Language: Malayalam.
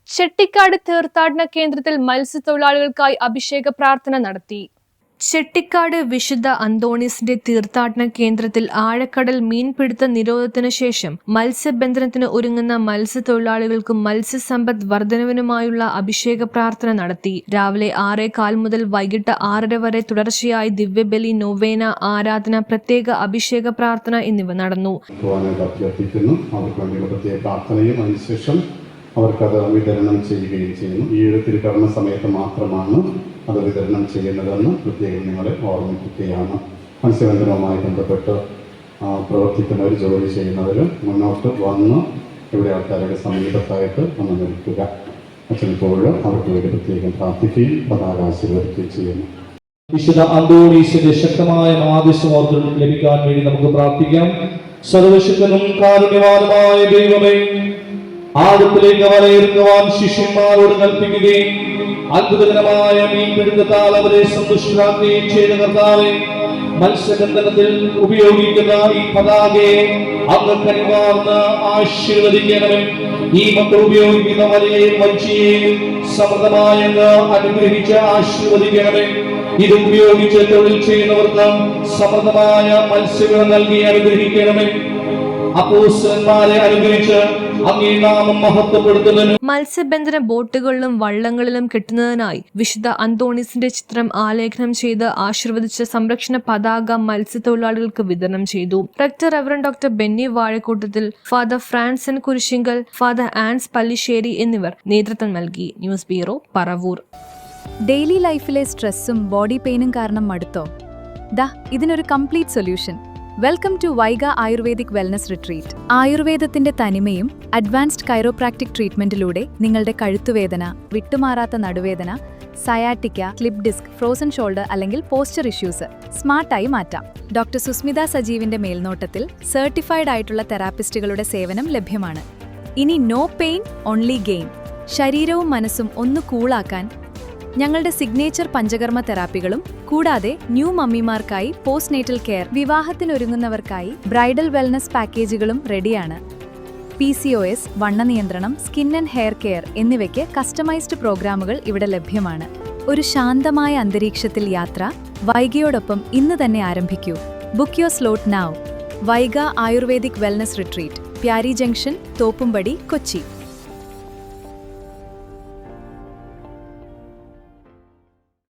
ചെട്ടിക്കാട് തീർത്ഥാടന കേന്ദ്രത്തിൽ മത്സ്യത്തൊഴിലാളികൾക്കായി അഭിഷേക പ്രാർത്ഥന നടത്തി. ചെട്ടിക്കാട് വിശുദ്ധ അന്തോണീസിന്റെ തീർത്ഥാടന കേന്ദ്രത്തിൽ ആഴക്കടൽ മീൻപിടുത്ത നിരോധനത്തിനു ശേഷം മത്സ്യബന്ധനത്തിന് ഒരുങ്ങുന്ന മത്സ്യത്തൊഴിലാളികൾക്ക് മത്സ്യസമ്പദ് വർധനവിനുമായുള്ള അഭിഷേക പ്രാർത്ഥന നടത്തി. രാവിലെ 6:15 മുതൽ വൈകിട്ട് 6:30 വരെ തുടർച്ചയായി ദിവ്യബലി, നൊവേന, ആരാധന, പ്രത്യേക അഭിഷേക പ്രാർത്ഥന എന്നിവ നടന്നു. അവർക്കത് വിതരണം ചെയ്യുകയും ചെയ്യുന്നു. ഈ ഒരു തിരുക്കർമ്മ സമയത്ത് മാത്രമാണ് അത് വിതരണം ചെയ്യുന്നതെന്ന് പ്രത്യേകം നിങ്ങളെ ഓർമ്മിപ്പിക്കുകയാണ്. മത്സ്യബന്ധനവുമായി ബന്ധപ്പെട്ട് പ്രവർത്തിക്കുന്നവർ, ജോലി ചെയ്യുന്നവർ മുന്നോട്ട് വന്ന് ഇവിടെ ആൾക്കാരുടെ സമീപത്തായിട്ട് വന്ന് നിൽക്കുക. അച്ഛനിപ്പോഴും അവർക്ക് വേണ്ടി പ്രത്യേകം പ്രാർത്ഥിക്കുകയും പതാക ആശീർവദിക്കുകയും ചെയ്യുന്നു. വിശുദ്ധ അന്തോണീസിന്റെ ശക്തമായ മാധ്യസ്ഥം ലഭിക്കാൻ വേണ്ടി നമുക്ക് പ്രാർത്ഥിക്കാം. സർവശക്തനും കാരുണ്യവാനുമായ ദൈവമേ, ആഴത്തിലേക്ക് വലയിറക്കുവാൻ ശിഷ്യന്മാരോട് കൽപ്പിക്കുകയും അത്ഭുതകരമായ മീൻപിടുത്തത്താൽ അവരെ സന്തുഷ്ടരാക്കുകയും ചെയ്ത കർത്താവേ, മത്സ്യബന്ധനത്തിൽ ഉപയോഗിക്കുന്ന ഈ പതാകയെ അങ്ങ് കനിവാർന്ന് ആശീർവദിക്കണമേ. ഈ മക്കൾ ഉപയോഗിക്കുന്ന വലയെയും വഞ്ചിയെയും സമൃദ്ധമായി അങ്ങ് അനുഗ്രഹിച്ച് ആശീർവദിക്കണമേ. ഇത് ഉപയോഗിച്ച് തൊഴിൽ ചെയ്യുന്നവർക്ക് സമൃദ്ധമായ മത്സ്യങ്ങൾ നൽകി അനുഗ്രഹിക്കണമേ. അപ്പോസ്തലന്മാരെ അനുഗ്രഹിച്ച് അങ്ങേ നാമം മഹത്വപ്പെടുത്തുന്നതിനും മത്സ്യബന്ധന ബോട്ടുകളിലും വള്ളങ്ങളിലും കെട്ടുന്നതിനായി വിശുദ്ധ അന്തോണീസിന്റെ ചിത്രം ആലേഖനം ചെയ്ത് ആശീർവദിച്ച സംരക്ഷണ പതാക മത്സ്യത്തൊഴിലാളികൾക്ക് വിതരണം ചെയ്തു. Rector reverend doctor Benny Vazhakkoottathil, father Francin Kurisinkal, father Ans Pallissery എന്നിവർ നേതൃത്വം നൽകി. News bureau, Paravur. ഡെയിലി ലൈഫിലെ സ്ട്രെസ്സും ബോഡി പെയിനും കാരണം മടുത്തോ? ഇതിനൊരു complete solution. Welcome to Vaiga ayurvedic wellness retreat. ആയുർവേദത്തിന്റെ തനിമയും അഡ്വാൻസ്ഡ് കൈറോപ്രാക്ടിക് ട്രീറ്റ്മെന്റിലൂടെ നിങ്ങളുടെ കഴുത്തുവേദന, വിട്ടുമാറാത്ത നടുവേദന, sciatica, slip disc, frozen shoulder അല്ലെങ്കിൽ പോസ്ചർ ഇഷ്യൂസ് സ്മാർട്ടായി മാറ്റാം. ഡോക്ടർ സുസ്മിത സജീവിന്റെ മേൽനോട്ടത്തിൽ സർട്ടിഫൈഡ് ആയിട്ടുള്ള തെറാപ്പിസ്റ്റുകളുടെ സേവനം ലഭ്യമാണ്. ഇനി നോ പെയിൻ, ഓൺലി ഗെയിൻ. ശരീരവും മനസ്സും ഒന്ന് കൂളാക്കാൻ ഞങ്ങളുടെ സിഗ്നേച്ചർ പഞ്ചകർമ്മ തെറാപ്പികളും കൂടാതെ ന്യൂ മമ്മിമാർക്കായി പോസ്റ്റ് നേറ്റൽ കെയർ, വിവാഹത്തിനൊരുങ്ങുന്നവർക്കായി ബ്രൈഡൽ വെൽനസ് പാക്കേജുകളും റെഡിയാണ്. PCOS, വണ്ണ നിയന്ത്രണം, സ്കിൻ ആൻഡ് ഹെയർ കെയർ എന്നിവയ്ക്ക് കസ്റ്റമൈസ്ഡ് പ്രോഗ്രാമുകൾ ഇവിടെ ലഭ്യമാണ്. ഒരു ശാന്തമായ അന്തരീക്ഷത്തിൽ യാത്ര വൈഗയോടൊപ്പം ഇന്ന് തന്നെ ആരംഭിക്കൂ. Book your slot now. Vaiga ayurvedic wellness retreat, Pyari Junction, Thoppumpady, Kochi.